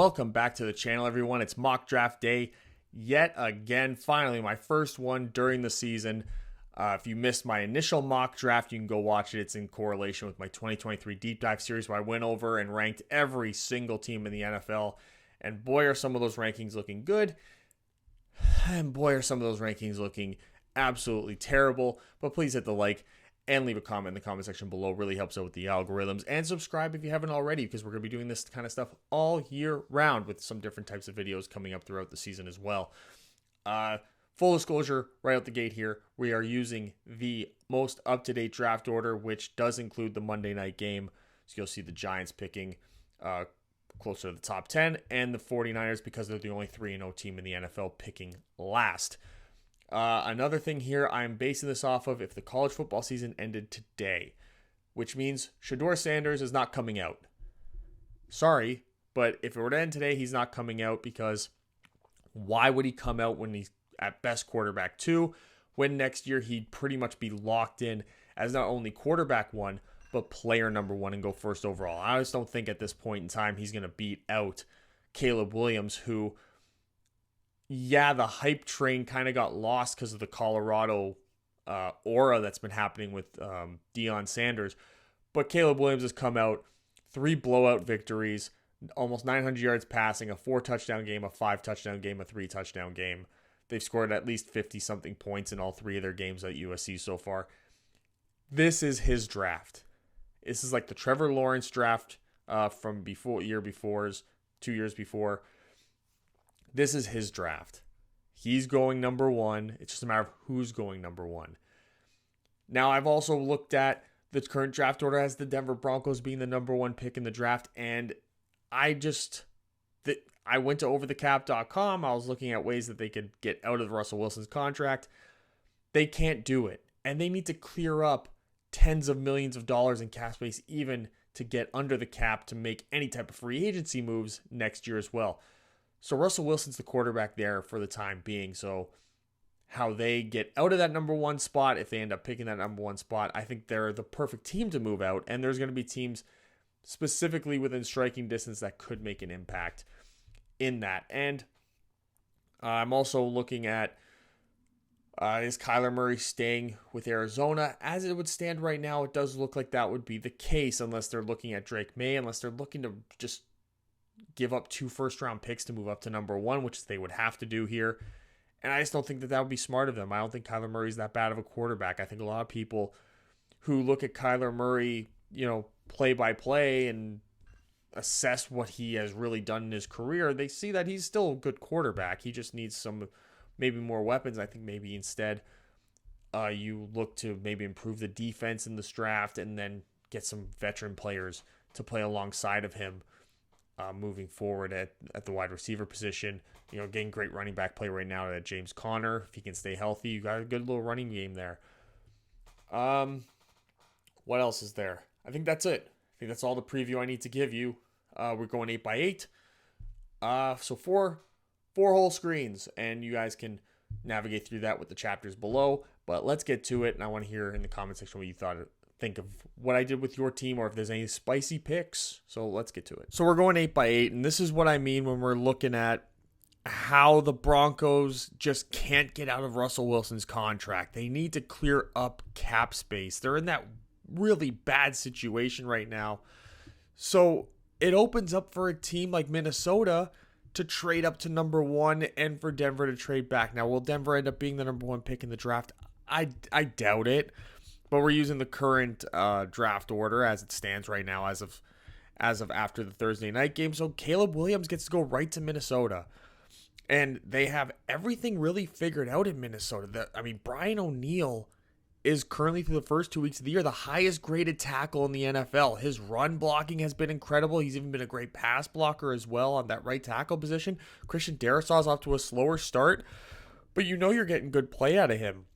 Welcome back to the channel, everyone. It's mock draft day yet again. Finally, my first one during the season. If you missed my initial mock draft, you can go watch it. It's in correlation with my 2023 deep dive series where I went over and ranked every single team in the NFL. And boy, are some of those rankings looking good. And boy, are some of those rankings looking absolutely terrible. But please hit the like and leave a comment in the comment section below. Really helps out with the algorithms. And subscribe if you haven't already, because we're going to be doing this kind of stuff all year round with some different types of videos coming up throughout the season as well. Full disclosure, right out the gate here, we are using the most up-to-date draft order, which does include the Monday night game. So you'll see the Giants picking closer to the top 10, and the 49ers, because they're the only 3-0 team in the NFL, picking last. Another thing here, I'm basing this off of if the college football season ended today, which means Shedeur Sanders is not coming out. Sorry, but if it were to end today, he's not coming out, because why would he come out when he's at best quarterback 2, when next year he'd pretty much be locked in as not only quarterback 1, but player number 1 and go first overall? I just don't think at this point in time he's going to beat out Caleb Williams, who, yeah, the hype train kind of got lost because of the Colorado aura that's been happening with Deion Sanders. But Caleb Williams has come out, 3 blowout victories, almost 900 yards passing, a 4-touchdown game, a 5-touchdown game, a 3-touchdown game. They've scored at least 50-something points in all 3 of their games at USC so far. This is his draft. This is like the Trevor Lawrence draft from before, 2 years before. This is his draft. He's going number 1. It's just a matter of who's going number 1. Now, I've also looked at the current draft order as the Denver Broncos being the number 1 pick in the draft, and I went to overthecap.com. I was looking at ways that they could get out of Russell Wilson's contract. They can't do it, and they need to clear up tens of millions of dollars in cap space even to get under the cap to make any type of free agency moves next year as well. So Russell Wilson's the quarterback there for the time being. So how they get out of that number 1 spot, if they end up picking that number 1 spot, I think they're the perfect team to move out. And there's going to be teams specifically within striking distance that could make an impact in that. And I'm also looking at, is Kyler Murray staying with Arizona? As it would stand right now, it does look like that would be the case, unless they're looking at Drake May, unless they're looking to just give up 2 first-round picks to move up to number 1, which they would have to do here. And I just don't think that would be smart of them. I don't think Kyler Murray's that bad of a quarterback. I think a lot of people who look at Kyler Murray, play by play and assess what he has really done in his career, they see that he's still a good quarterback. He just needs some, maybe more weapons. I think maybe instead you look to maybe improve the defense in this draft and then get some veteran players to play alongside of him moving forward at the wide receiver position. Getting great running back play right now at James Conner. If he can stay healthy, you got a good little running game there. What else is there? I think that's it. I think that's all the preview I need to give you. We're going 8x8. So four whole screens, and you guys can navigate through that with the chapters below. But let's get to it, and I want to hear in the comment section what you think of what I did with your team, or if there's any spicy picks. So let's get to it. So we're going 8x8, and this is what I mean when we're looking at how the Broncos just can't get out of Russell Wilson's contract. They need to clear up cap space. They're in that really bad situation right now. So it opens up for a team like Minnesota to trade up to number 1 and for Denver to trade back. Now, will Denver end up being the number 1 pick in the draft? I doubt it. But we're using the current draft order as it stands right now, as of after the Thursday night game. So Caleb Williams gets to go right to Minnesota. And they have everything really figured out in Minnesota. Brian O'Neill is currently, through the first 2 weeks of the year, the highest graded tackle in the NFL. His run blocking has been incredible. He's even been a great pass blocker as well on that right tackle position. Christian Darrisaw's off to a slower start, but you're getting good play out of him.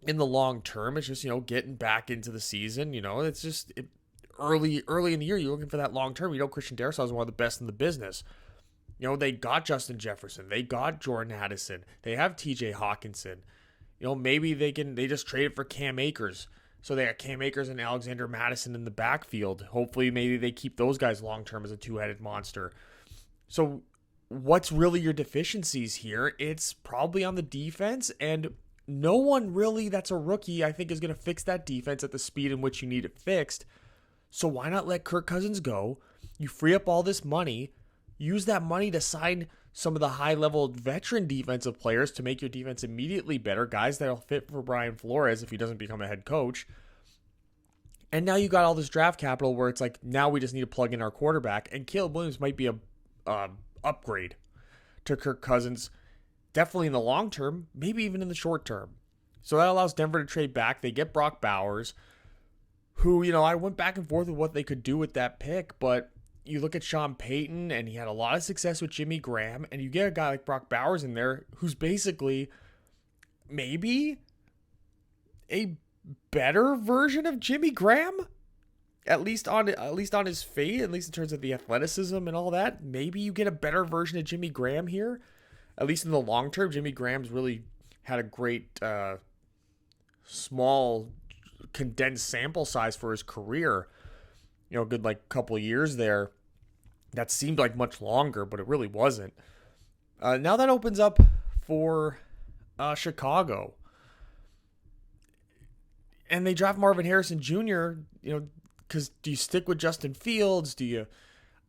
In the long term, it's just, getting back into the season. It's just early in the year, you're looking for that long term. Christian Darrisaw is one of the best in the business. They got Justin Jefferson. They got Jordan Addison. They have TJ Hawkinson. Maybe they just traded for Cam Akers. So they got Cam Akers and Alexander Madison in the backfield. Hopefully, maybe they keep those guys long-term as a two-headed monster. So what's really your deficiencies here? It's probably on the defense, and no one really that's a rookie, I think, is going to fix that defense at the speed in which you need it fixed. So why not let Kirk Cousins go? You free up all this money, use that money to sign some of the high-level veteran defensive players to make your defense immediately better, guys that'll fit for Brian Flores if he doesn't become a head coach. And now you got all this draft capital where it's like, now we just need to plug in our quarterback, and Caleb Williams might be a upgrade to Kirk Cousins, definitely in the long term, maybe even in the short term. So that allows Denver to trade back. They get Brock Bowers, who, I went back and forth with what they could do with that pick, but you look at Sean Payton, and he had a lot of success with Jimmy Graham, and you get a guy like Brock Bowers in there who's basically maybe a better version of Jimmy Graham, at least on his fate, at least in terms of the athleticism and all that. Maybe you get a better version of Jimmy Graham here, at least in the long term. Jimmy Graham's really had a great small condensed sample size for his career. A good couple of years there. That seemed like much longer, but it really wasn't. Now that opens up for Chicago. And they draft Marvin Harrison Jr., because do you stick with Justin Fields?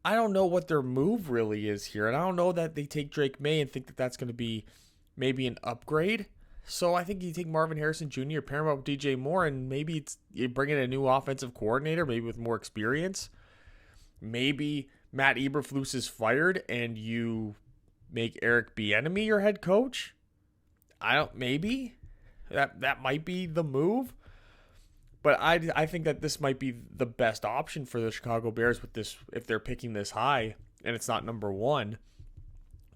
I don't know what their move really is here. And I don't know that they take Drake May and think that that's going to be maybe an upgrade. So I think you take Marvin Harrison Jr., pair him up with DJ Moore, and maybe you bring in a new offensive coordinator, maybe with more experience. Maybe Matt Eberflus is fired and you make Eric Bieniemy your head coach. Maybe that might be the move. But I think that this might be the best option for the Chicago Bears with this, if they're picking this high and it's not number one.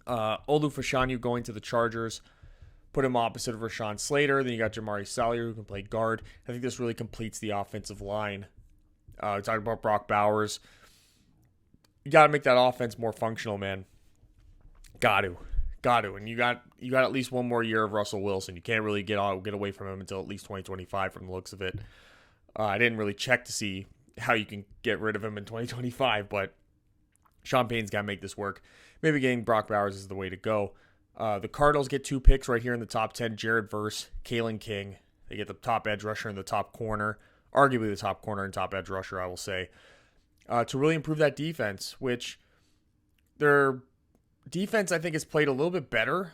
Olu Fashanu going to the Chargers. Put him opposite of Rashawn Slater. Then you got Jamari Salyer, who can play guard. I think this really completes the offensive line. Talking about Brock Bowers. You got to make that offense more functional, man. Got to. And you got at least one more year of Russell Wilson. You can't really get away from him until at least 2025 from the looks of it. I didn't really check to see how you can get rid of him in 2025, but Sean Payton's got to make this work. Maybe getting Brock Bowers is the way to go. The Cardinals get 2 picks right here in the top 10. Jared Verse, Kalen King. They get the top edge rusher in the top corner. Arguably the top corner and top edge rusher, I will say. To really improve that defense, which their defense, I think, has played a little bit better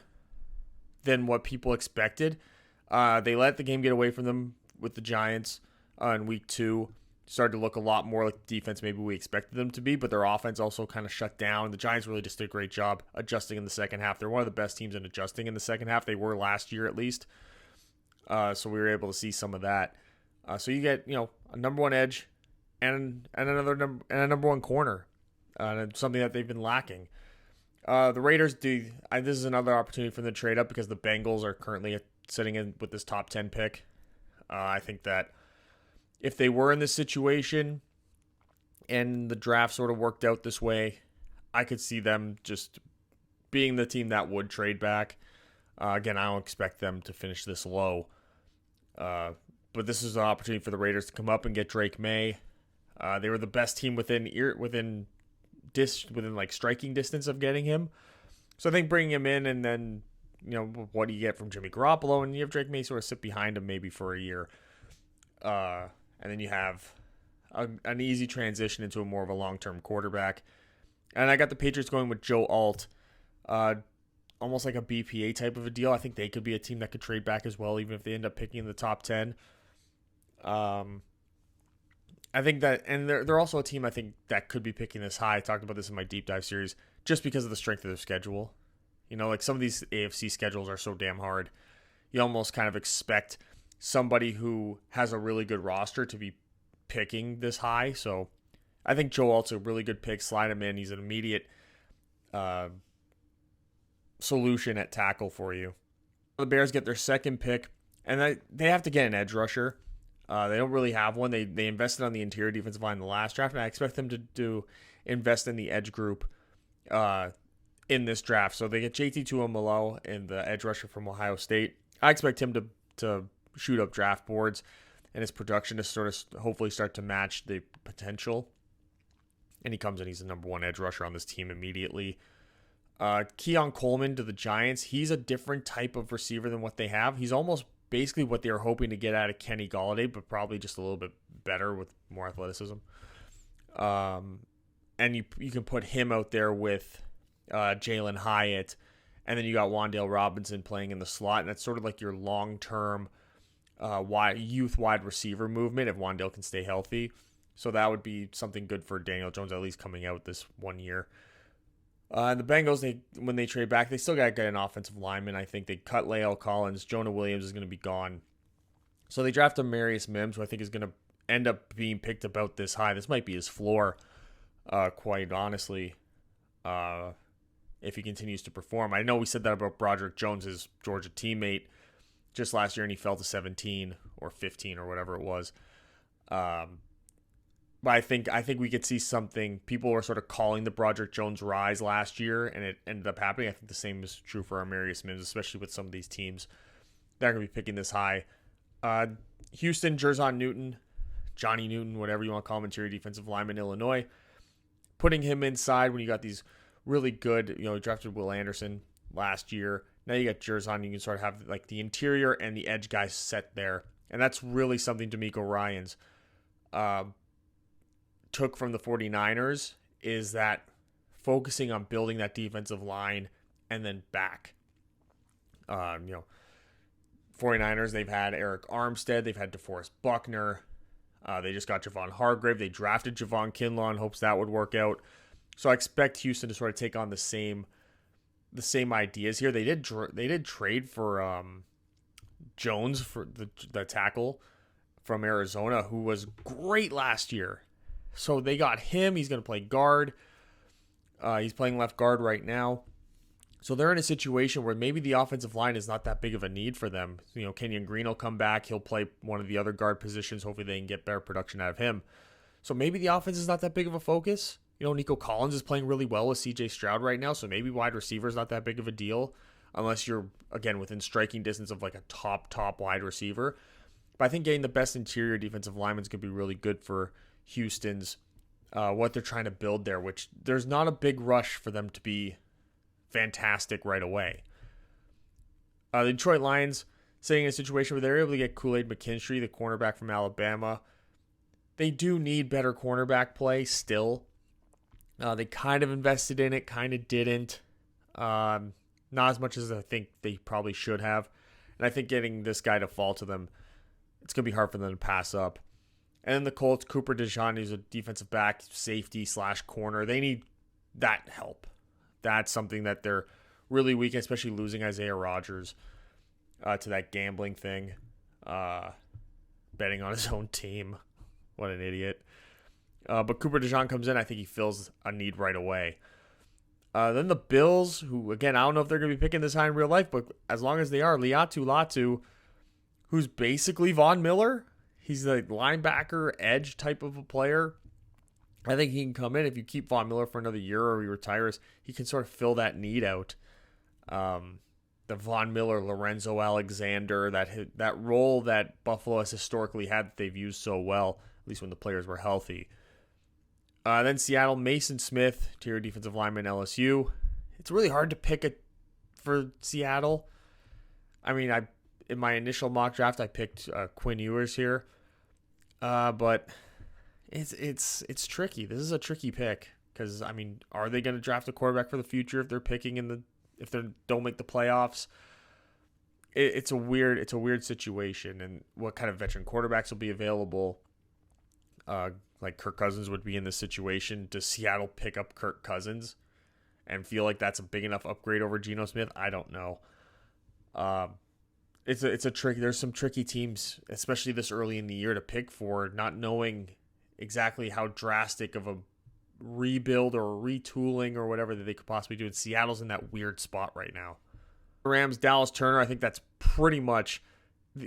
than what people expected. They let the game get away from them with the Giants in week 2. Started to look a lot more like the defense maybe we expected them to be, but their offense also kind of shut down. The Giants really just did a great job adjusting in the second half. They're one of the best teams in adjusting in the second half. They were last year at least. So we were able to see some of that. So you get, a number one edge and a number one corner. Something that they've been lacking. The Raiders this is another opportunity for them to trade up because the Bengals are currently sitting in with this top 10 pick. I think that if they were in this situation and the draft sort of worked out this way, I could see them just being the team that would trade back. Again, I don't expect them to finish this low. But this is an opportunity for the Raiders to come up and get Drake May. They were the best team within striking distance of getting him. So I think bringing him in and then, what do you get from Jimmy Garoppolo? And you have Drake May sort of sit behind him maybe for a year. And then you have an easy transition into a more of a long-term quarterback. And I got the Patriots going with Joe Alt. Almost like a BPA type of a deal. I think they could be a team that could trade back as well, even if they end up picking in the top 10. I think that, and they're also a team I think that could be picking this high. I talked about this in my deep dive series, just because of the strength of their schedule. Some of these AFC schedules are so damn hard. You almost kind of expect somebody who has a really good roster to be picking this high. So I think Joe Alt's a really good pick. Slide him in. He's an immediate solution at tackle for you. The Bears get their second pick, and they have to get an edge rusher. They don't really have one. They invested on the interior defensive line in the last draft, and I expect them to invest in the edge group in this draft. So they get JT Tuimoloau and the edge rusher from Ohio State. I expect him to shoot up draft boards and his production to sort of hopefully start to match the potential. And he comes in, he's the number one edge rusher on this team immediately. Keon Coleman to the Giants. He's a different type of receiver than what they have. He's almost basically what they were hoping to get out of Kenny Golladay, but probably just a little bit better with more athleticism. And you can put him out there with Jalen Hyatt, and then you got Wan'Dale Robinson playing in the slot, and that's sort of like your long-term youth wide receiver movement if Wan'Dale can stay healthy. So that would be something good for Daniel Jones, at least coming out this 1 year. And the Bengals, when they trade back, they still got to get an offensive lineman. I think they cut Lael Collins. Jonah Williams is going to be gone. So they drafted Marius Mims, who I think is going to end up being picked about this high. This might be his floor, quite honestly, if he continues to perform. I know we said that about Broderick Jones, his Georgia teammate, just last year, and he fell to 17 or 15 or whatever it was. But I think we could see something. People were sort of calling the Broderick Jones rise last year, and it ended up happening. I think the same is true for Marius Mims, especially with some of these teams that are going to be picking this high. Houston, Jerzon Newton, Johnny Newton, whatever you want to call him, interior defensive lineman, Illinois. Putting him inside when you got these really good, you drafted Will Anderson last year. Now you got Jerzon. You can sort of have like the interior and the edge guys set there. And that's really something DeMeco Ryans took from the 49ers, is that focusing on building that defensive line and then back. 49ers, they've had Eric Armstead, they've had DeForest Buckner, they just got Javon Hargrave, they drafted Javon Kinlaw in hopes that would work out. So I expect Houston to sort of take on the same ideas here. They did trade for Jones, for the tackle from Arizona, who was great last year. So they got him. He's going to play guard. He's playing left guard right now. So they're in a situation where maybe the offensive line is not that big of a need for them. Kenyon Green will come back. He'll play one of the other guard positions. Hopefully they can get better production out of him. So maybe the offense is not that big of a focus. Nico Collins is playing really well with CJ Stroud right now. So maybe wide receiver is not that big of a deal unless you're, again, within striking distance of like a top wide receiver. But I think getting the best interior defensive lineman is going to be really good for Houston's what they're trying to build there, which there's not a big rush for them to be fantastic right away. The Detroit Lions sitting in a situation where they're able to get Kool-Aid McKinstry, the cornerback from Alabama. They do need better cornerback play still. They kind of invested in it, kind of didn't. Not as much as I think they probably should have. And I think getting this guy to fall to them, it's going to be hard for them to pass up. And then the Colts, Cooper DeJean, who's a defensive back, safety / corner. They need that help. That's something that they're really weak, especially losing Isaiah Rodgers to that gambling thing. Betting on his own team. What an idiot. But Cooper DeJean comes in. I think he fills a need right away. Then the Bills, who, again, I don't know if they're going to be picking this high in real life, but as long as they are, Liatu Latu, who's basically Von Miller. He's the linebacker, edge type of a player. I think he can come in. If you keep Von Miller for another year or he retires, he can sort of fill that need out. The Von Miller, Lorenzo Alexander, that role that Buffalo has historically had that they've used so well, at least when the players were healthy. Then Seattle, Mason Smith, interior defensive lineman, LSU. It's really hard to pick it for Seattle. I mean, in my initial mock draft, I picked Quinn Ewers here. But it's tricky. This is a tricky pick because, I mean, are they going to draft a quarterback for the future if they're picking if they don't make the playoffs? It's a weird situation, and what kind of veteran quarterbacks will be available? Like Kirk Cousins would be in this situation. Does Seattle pick up Kirk Cousins and feel like that's a big enough upgrade over Geno Smith? I don't know. It's a tricky. There's some tricky teams, especially this early in the year, to pick for, not knowing exactly how drastic of a rebuild or retooling or whatever that they could possibly do. And Seattle's in that weird spot right now. Rams, Dallas Turner. I think that's pretty much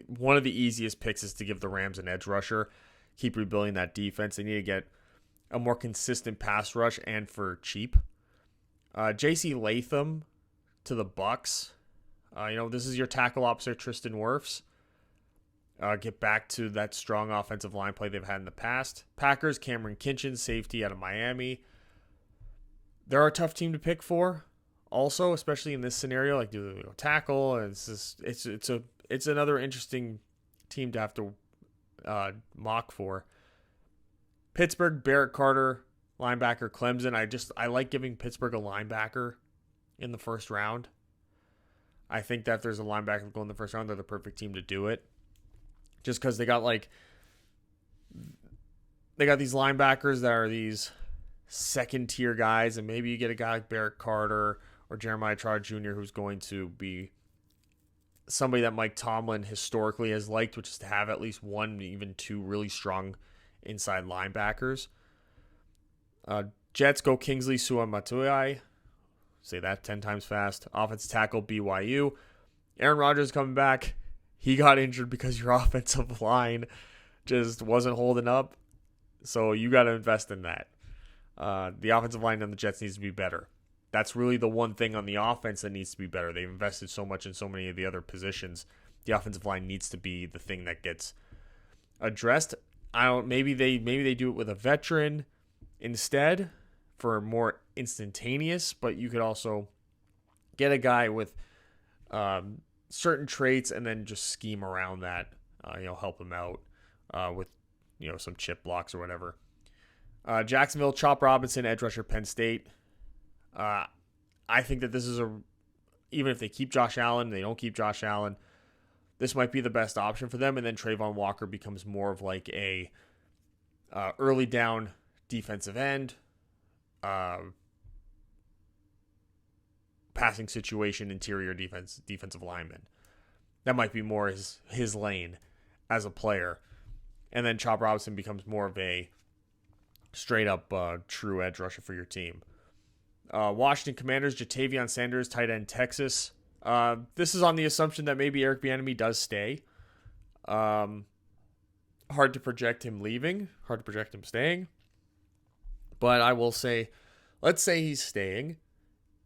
one of the easiest picks is to give the Rams an edge rusher. Keep rebuilding that defense. They need to get a more consistent pass rush and for cheap. J.C. Latham to the Bucks. This is your tackle opposite Tristan Wirfs. Get back to that strong offensive line play they've had in the past. Packers, Cameron Kinchen, safety out of Miami. They're a tough team to pick for. Also, especially in this scenario, like do they go tackle? And it's another interesting team to have to mock for. Pittsburgh, Barrett Carter, linebacker, Clemson. I like giving Pittsburgh a linebacker in the first round. I think that if there's a linebacker going in the first round, they're the perfect team to do it. Just because they got these linebackers that are these second tier guys, and maybe you get a guy like Barrett Carter or Jeremiah Trotter Jr. who's going to be somebody that Mike Tomlin historically has liked, which is to have at least one, even two really strong inside linebackers. Jets go Kingsley Suamatuai. Say that 10 times fast. Offensive tackle BYU. Aaron Rodgers coming back. He got injured because your offensive line just wasn't holding up. So you got to invest in that. The offensive line on the Jets needs to be better. That's really the one thing on the offense that needs to be better. They've invested so much in so many of the other positions. The offensive line needs to be the thing that gets addressed. Maybe they do it with a veteran instead for more instantaneous, but you could also get a guy with certain traits and then just scheme around that. Help him out with some chip blocks or whatever. Jacksonville, Chop Robinson, edge rusher, Penn State. I think that this is even if they keep Josh Allen, they don't keep Josh Allen, this might be the best option for them. And then Trayvon Walker becomes more of like a early down defensive end, passing situation, interior defensive lineman. That might be more his lane as a player. And then Chop Robinson becomes more of a straight up true edge rusher for your team. Washington Commanders, Jatavion Sanders, tight end, Texas. This is on the assumption that maybe Eric Bieniemy does stay. Hard to project him leaving. Hard to project him staying. But I will say, let's say he's staying,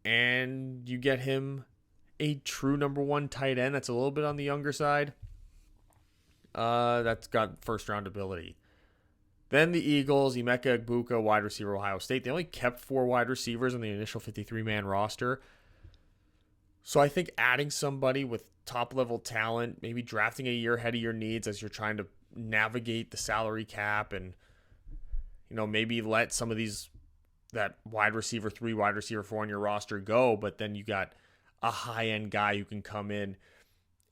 and you get him a true number one tight end that's a little bit on the younger side. That's got first round ability. Then the Eagles, Emeka Egbuka, wide receiver, Ohio State. They only kept 4 wide receivers on the initial 53-man roster. So I think adding somebody with top-level talent, maybe drafting a year ahead of your needs as you're trying to navigate the salary cap and, maybe let some of that wide receiver 3, wide receiver 4 on your roster go, but then you got a high-end guy who can come in.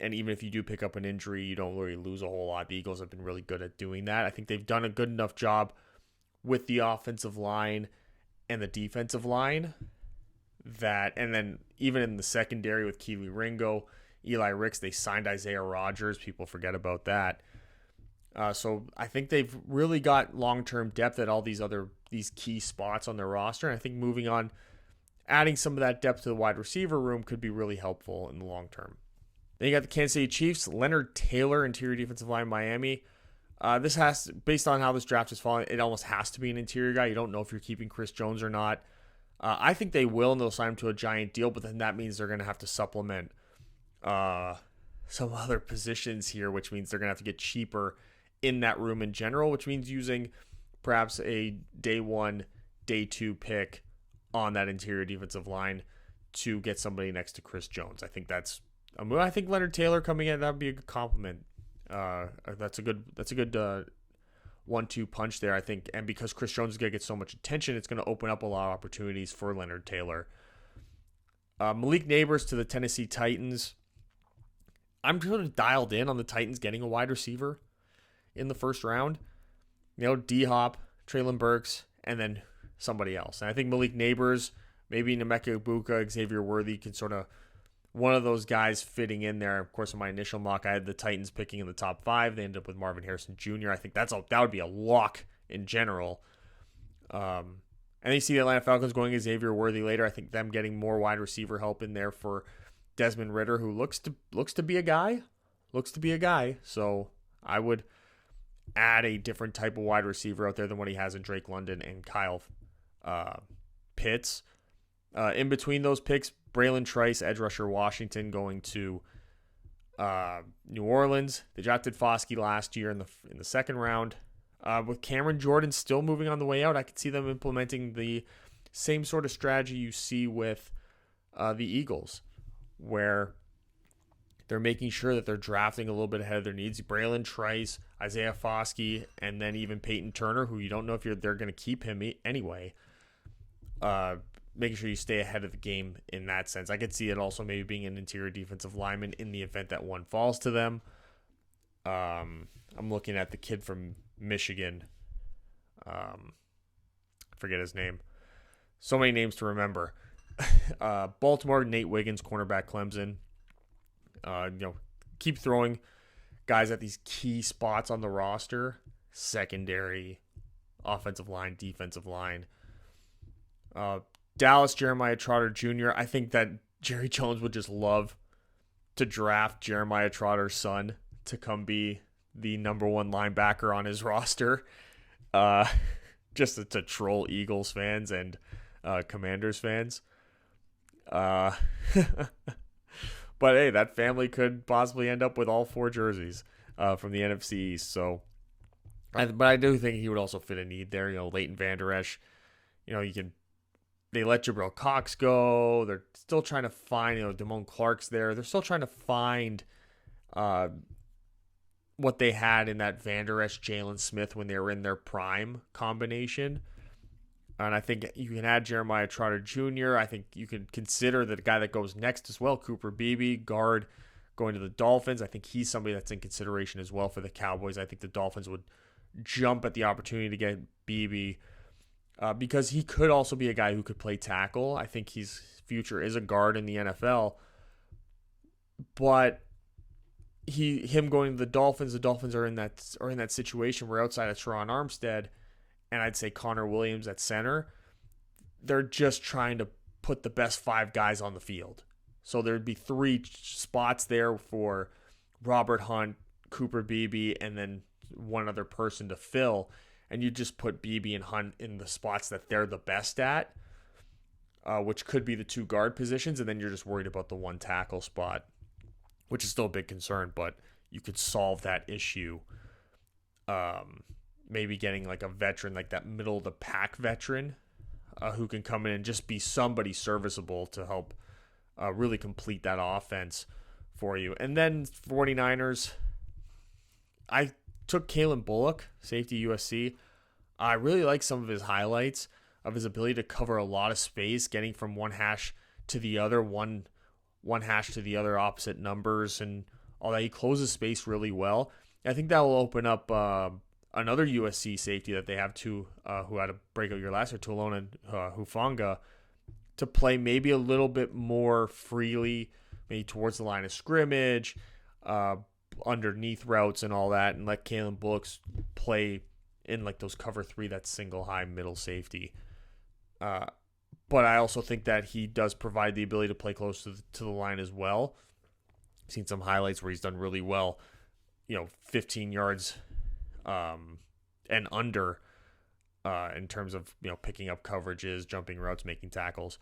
And even if you do pick up an injury, you don't really lose a whole lot. The Eagles have been really good at doing that. I think they've done a good enough job with the offensive line and the defensive line and then even in the secondary with Keely Ringo, Eli Ricks, they signed Isaiah Rodgers. People forget about that. So I think they've really got long-term depth at all these key spots on their roster. And I think moving on, adding some of that depth to the wide receiver room could be really helpful in the long term. Then you got the Kansas City Chiefs, Leonard Taylor, interior defensive line, Miami. Based on how this draft is falling, it almost has to be an interior guy. You don't know if you're keeping Chris Jones or not. I think they will, and they'll sign him to a giant deal, but then that means they're going to have to supplement some other positions here, which means they're going to have to get cheaper in that room in general, which means using perhaps a day 1, day 2 pick on that interior defensive line to get somebody next to Chris Jones. I think Leonard Taylor coming in, that would be a good compliment. That's a good 1-2 punch there, I think. And because Chris Jones is going to get so much attention, it's going to open up a lot of opportunities for Leonard Taylor. Malik Neighbors to the Tennessee Titans. I'm sort of dialed in on the Titans getting a wide receiver in the first round. D-Hop, Treylon Burks, and then somebody else. And I think Malik Neighbors, maybe Emeka Egbuka, Xavier Worthy can sort of one of those guys fitting in there. Of course, in my initial mock, I had the Titans picking in the top 5. They ended up with Marvin Harrison Jr. I think that would be a lock in general. And you see the Atlanta Falcons going to Xavier Worthy later. I think them getting more wide receiver help in there for Desmond Ridder, who looks to be a guy. So I would add a different type of wide receiver out there than what he has in Drake London and Kyle Pitts. In between those picks, Braylon Trice, edge rusher, Washington, going to New Orleans. They drafted Foskey last year in the second round. With Cameron Jordan still moving on the way out, I could see them implementing the same sort of strategy you see with the Eagles, where they're making sure that they're drafting a little bit ahead of their needs. Braylon Trice, Isaiah Foskey, and then even Peyton Turner, who you don't know if they're going to keep him anyway. Making sure you stay ahead of the game in that sense. I could see it also maybe being an interior defensive lineman in the event that one falls to them. I'm looking at the kid from Michigan. Forget his name. So many names to remember. Baltimore, Nate Wiggins, cornerback, Clemson. Keep throwing guys at these key spots on the roster. Secondary, offensive line, defensive line. Dallas, Jeremiah Trotter Jr. I think that Jerry Jones would just love to draft Jeremiah Trotter's son to come be the number one linebacker on his roster. Just to troll Eagles fans and Commanders fans. But hey, that family could possibly end up with all 4 jerseys from the NFC East. So, but I do think he would also fit a need there. Leighton Vander Esch. They let Jabril Cox go. They're still trying to find, Damone Clark's there. They're still trying to find what they had in that Vander Esch, Jalen Smith when they were in their prime combination. And I think you can add Jeremiah Trotter Jr. I think you could consider the guy that goes next as well, Cooper Beebe, guard, going to the Dolphins. I think he's somebody that's in consideration as well for the Cowboys. I think the Dolphins would jump at the opportunity to get Beebe because he could also be a guy who could play tackle. I think his future is a guard in the NFL. But him going to the Dolphins are in that situation where outside of Teron Armstead and I'd say Connor Williams at center, they're just trying to put the best 5 guys on the field. So there'd be 3 spots there for Robert Hunt, Cooper Beebe, and then one other person to fill. And you just put Beebe and Hunt in the spots that they're the best at, which could be the 2 guard positions. And then you're just worried about the 1 tackle spot, which is still a big concern, but you could solve that issue. Maybe getting like a veteran, like that middle of the pack veteran, who can come in and just be somebody serviceable to help really complete that offense for you. And then 49ers, I took Kalen Bullock, safety USC. I really like some of his highlights of his ability to cover a lot of space, getting from one hash to the other, one hash to the other, opposite numbers and all that. He closes space really well. I think that will open up another USC safety that they have who had a breakout year last year, Tulona Hufanga, to play maybe a little bit more freely, maybe towards the line of scrimmage, underneath routes and all that, and let Kalen Bullock play in like those cover 3, that single high middle safety. But I also think that he does provide the ability to play close to the line as well. I've seen some highlights where he's done really well, 15 yards and under in terms of picking up coverages, jumping routes, making tackles.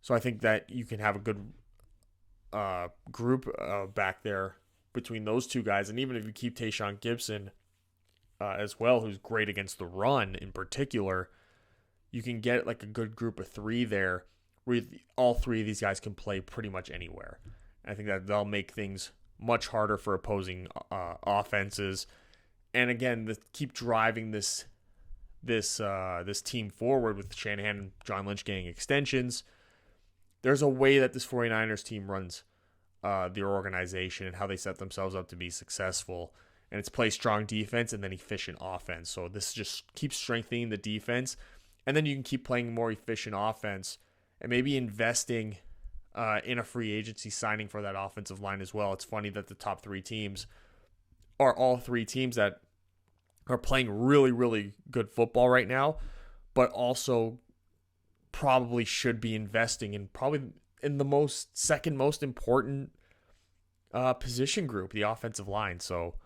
So I think that you can have a good group back there between those 2 guys, and even if you keep Tayshaun Gibson as well, who's great against the run in particular, you can get like a good group of 3 there where all 3 of these guys can play pretty much anywhere. I think that they'll make things much harder for opposing offenses. And again, keep driving this team forward with Shanahan and John Lynch getting extensions. There's a way that this 49ers team runs their organization and how they set themselves up to be successful. And it's play strong defense and then efficient offense. So this just keeps strengthening the defense. And then you can keep playing more efficient offense and maybe investing in a free agency signing for that offensive line as well. It's funny that the top 3 teams are all 3 teams that are playing really, really good football right now, but also probably should be investing in the second most important position group, the offensive line. So,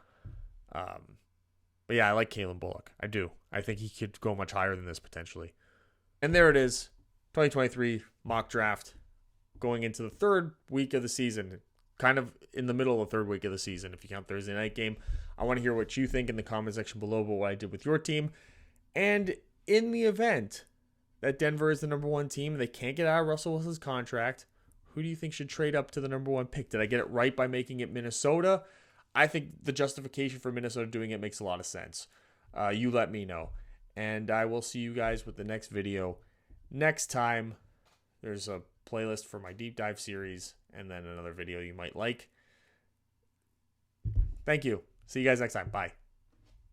but yeah, I like Kalen Bullock. I do. I think he could go much higher than this potentially. And there it is, 2023 mock draft going into the 3rd week of the season, kind of in the middle of the 3rd week of the season, if you count Thursday night game. I want to hear what you think in the comment section below about what I did with your team. And in the event that Denver is the number 1 team, they can't get out of Russell Wilson's contract, Who do you think should trade up to the number 1 pick? Did I get it right by making it Minnesota? I think the justification for Minnesota doing it makes a lot of sense. You let me know. And I will see you guys with the next video next time. There's a playlist for my deep dive series and then another video you might like. Thank you. See you guys next time. Bye.